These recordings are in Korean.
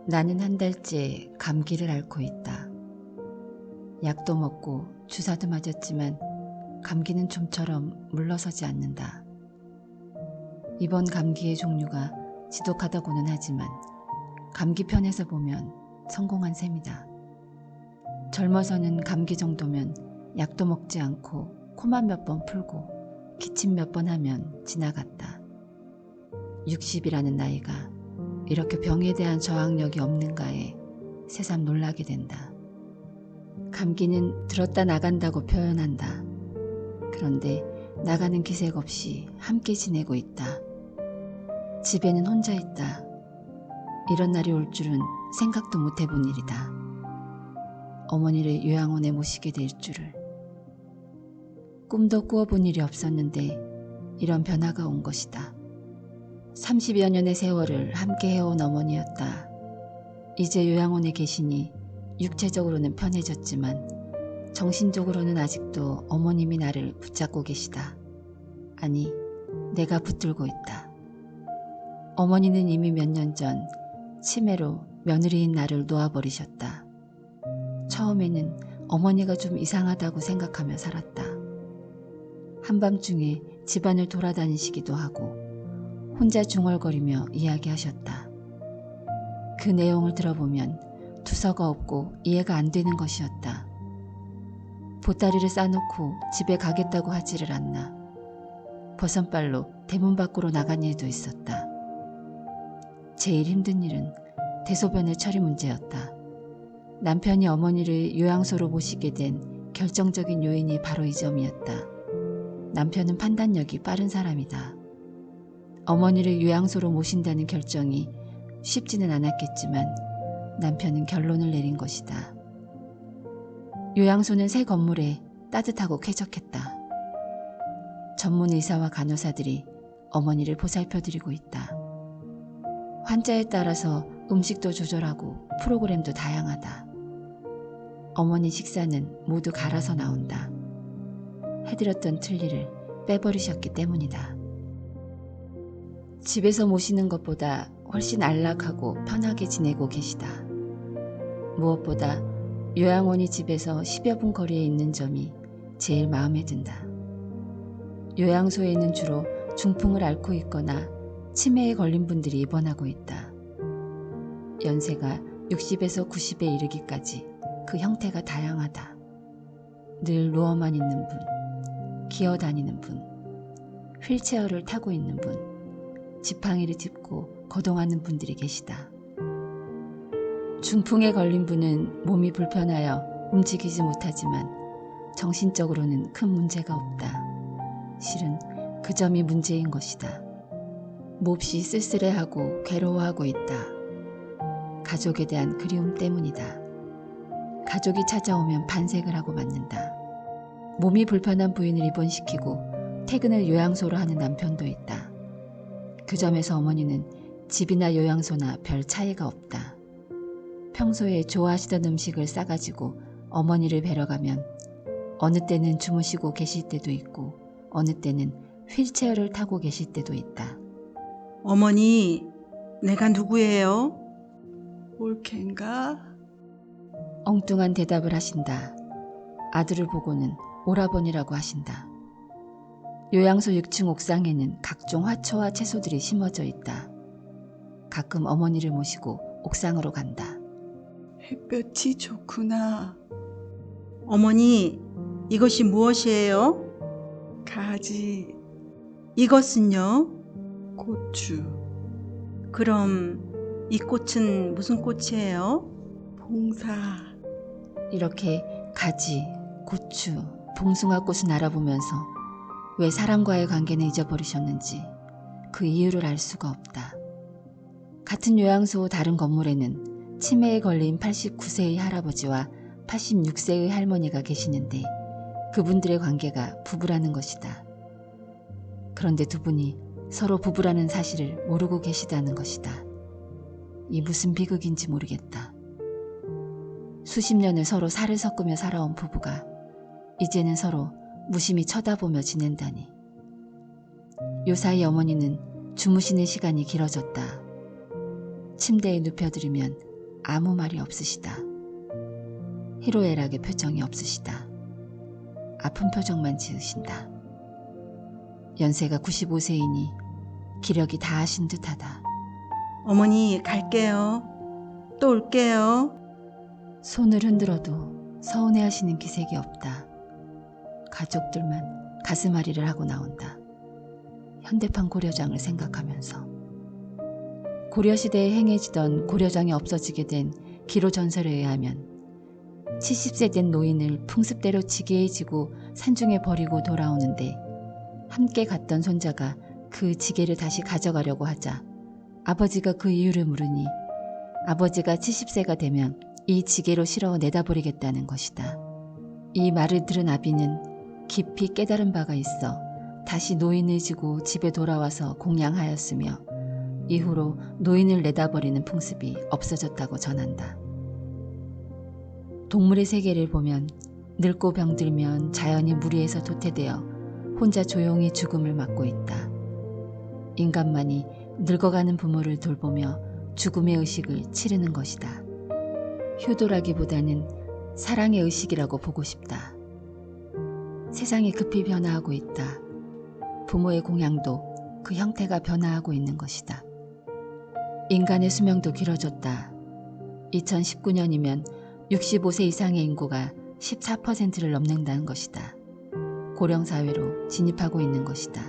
나는 한 달째 감기를 앓고 있다. 약도 먹고 주사도 맞았지만 감기는 좀처럼 물러서지 않는다. 이번 감기의 종류가 지독하다고는 하지만 감기 편에서 보면 성공한 셈이다. 젊어서는 감기 정도면 약도 먹지 않고 코만 몇 번 풀고 기침 몇 번 하면 지나갔다. 60이라는 나이가 이렇게 병에 대한 저항력이 없는가에 새삼 놀라게 된다. 감기는 들었다 나간다고 표현한다. 그런데 나가는 기색 없이 함께 지내고 있다. 집에는 혼자 있다. 이런 날이 올 줄은 생각도 못 해본 일이다. 어머니를 요양원에 모시게 될 줄을. 꿈도 꾸어본 일이 없었는데 이런 변화가 온 것이다. 30여 년의 세월을 함께 해온 어머니였다. 이제 요양원에 계시니 육체적으로는 편해졌지만 정신적으로는 아직도 어머님이 나를 붙잡고 계시다. 아니, 내가 붙들고 있다. 어머니는 이미 몇 년 전 치매로 며느리인 나를 놓아버리셨다. 처음에는 어머니가 좀 이상하다고 생각하며 살았다. 한밤중에 집안을 돌아다니시기도 하고 혼자 중얼거리며 이야기하셨다. 그 내용을 들어보면 두서가 없고 이해가 안 되는 것이었다. 보따리를 싸놓고 집에 가겠다고 하지를 않나. 버선발로 대문 밖으로 나간 일도 있었다. 제일 힘든 일은 대소변의 처리 문제였다. 남편이 어머니를 요양소로 모시게 된 결정적인 요인이 바로 이 점이었다. 남편은 판단력이 빠른 사람이다. 어머니를 요양소로 모신다는 결정이 쉽지는 않았겠지만 남편은 결론을 내린 것이다. 요양소는 새 건물에 따뜻하고 쾌적했다. 전문 의사와 간호사들이 어머니를 보살펴드리고 있다. 환자에 따라서 음식도 조절하고 프로그램도 다양하다. 어머니 식사는 모두 갈아서 나온다. 해드렸던 틀니를 빼버리셨기 때문이다. 집에서 모시는 것보다 훨씬 안락하고 편하게 지내고 계시다. 무엇보다 요양원이 집에서 10여 분 거리에 있는 점이 제일 마음에 든다. 요양소에는 주로 중풍을 앓고 있거나 치매에 걸린 분들이 입원하고 있다. 연세가 60에서 90에 이르기까지 그 형태가 다양하다. 늘 누워만 있는 분, 기어다니는 분, 휠체어를 타고 있는 분, 지팡이를 짚고 거동하는 분들이 계시다. 중풍에 걸린 분은 몸이 불편하여 움직이지 못하지만 정신적으로는 큰 문제가 없다. 실은 그 점이 문제인 것이다. 몹시 쓸쓸해하고 괴로워하고 있다. 가족에 대한 그리움 때문이다. 가족이 찾아오면 반색을 하고 맞는다. 몸이 불편한 부인을 입원시키고 퇴근을 요양소로 하는 남편도 있다. 그 점에서 어머니는 집이나 요양소나 별 차이가 없다. 평소에 좋아하시던 음식을 싸가지고 어머니를 뵈러 가면 어느 때는 주무시고 계실 때도 있고 어느 때는 휠체어를 타고 계실 때도 있다. 어머니, 내가 누구예요? 올케인가? 엉뚱한 대답을 하신다. 아들을 보고는 오라버니라고 하신다. 요양소 6층 옥상에는 각종 화초와 채소들이 심어져 있다. 가끔 어머니를 모시고 옥상으로 간다. 햇볕이 좋구나. 어머니, 이것이 무엇이에요? 가지, 이것은요? 고추, 그럼 이 꽃은 무슨 꽃이에요? 봉사. 이렇게 가지, 고추, 봉숭아꽃을 알아보면서 왜 사람과의 관계는 잊어버리셨는지 그 이유를 알 수가 없다. 같은 요양소 다른 건물에는 치매에 걸린 89세의 할아버지와 86세의 할머니가 계시는데 그분들의 관계가 부부라는 것이다. 그런데 두 분이 서로 부부라는 사실을 모르고 계시다는 것이다. 이 무슨 비극인지 모르겠다. 수십 년을 서로 살을 섞으며 살아온 부부가 이제는 서로 무심히 쳐다보며 지낸다니. 요사이 어머니는 주무시는 시간이 길어졌다. 침대에 눕혀드리면 아무 말이 없으시다. 희로애락의 표정이 없으시다. 아픈 표정만 지으신다. 연세가 95세이니 기력이 다하신 듯하다. 어머니 갈게요. 또 올게요. 손을 흔들어도 서운해하시는 기색이 없다. 가족들만 가슴앓이를 하고 나온다. 현대판 고려장을 생각하면서. 고려시대에 행해지던 고려장이 없어지게 된 기로전설에 의하면 70세 된 노인을 풍습대로 지게에 지고 산중에 버리고 돌아오는데 함께 갔던 손자가 그 지게를 다시 가져가려고 하자 아버지가 그 이유를 물으니 아버지가 70세가 되면 이 지게로 실어 내다버리겠다는 것이다. 이 말을 들은 아비는 깊이 깨달은 바가 있어 다시 노인을 지고 집에 돌아와서 공양하였으며 이후로 노인을 내다버리는 풍습이 없어졌다고 전한다. 동물의 세계를 보면 늙고 병들면 자연이 무리해서 도태되어 혼자 조용히 죽음을 맞고 있다. 인간만이 늙어가는 부모를 돌보며 죽음의 의식을 치르는 것이다. 효도라기보다는 사랑의 의식이라고 보고 싶다. 세상이 급히 변화하고 있다. 부모의 공양도 그 형태가 변화하고 있는 것이다. 인간의 수명도 길어졌다. 2019년이면 65세 이상의 인구가 14%를 넘는다는 것이다. 고령사회로 진입하고 있는 것이다.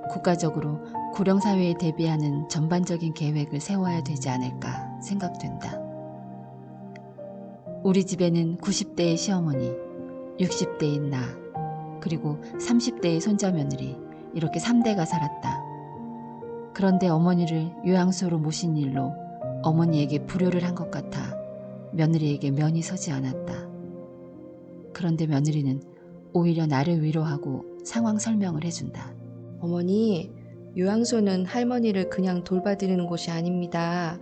국가적으로 고령사회에 대비하는 전반적인 계획을 세워야 되지 않을까 생각된다. 우리 집에는 90대의 시어머니, 60대인 나, 그리고 30대의 손자 며느리 이렇게 3대가 살았다. 그런데 어머니를 요양소로 모신 일로 어머니에게 불효를 한 것 같아 며느리에게 면이 서지 않았다. 그런데 며느리는 오히려 나를 위로하고 상황 설명을 해준다. 어머니, 요양소는 할머니를 그냥 돌봐드리는 곳이 아닙니다.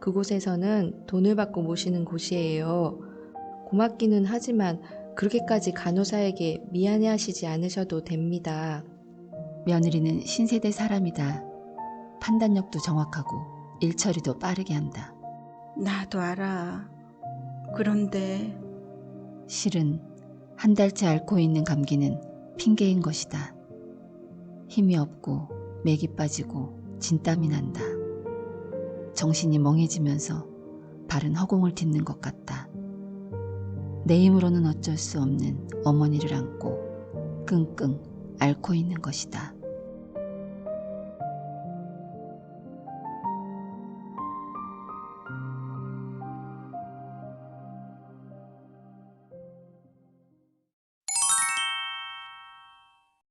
그곳에서는 돈을 받고 모시는 곳이에요. 고맙기는 하지만 그렇게까지 간호사에게 미안해하시지 않으셔도 됩니다. 며느리는 신세대 사람이다. 판단력도 정확하고 일처리도 빠르게 한다. 나도 알아. 그런데 실은 한 달째 앓고 있는 감기는 핑계인 것이다. 힘이 없고 맥이 빠지고 진땀이 난다. 정신이 멍해지면서 발은 허공을 딛는 것 같다. 내 힘으로는 어쩔 수 없는 어머니를 안고 끙끙 앓고 있는 것이다.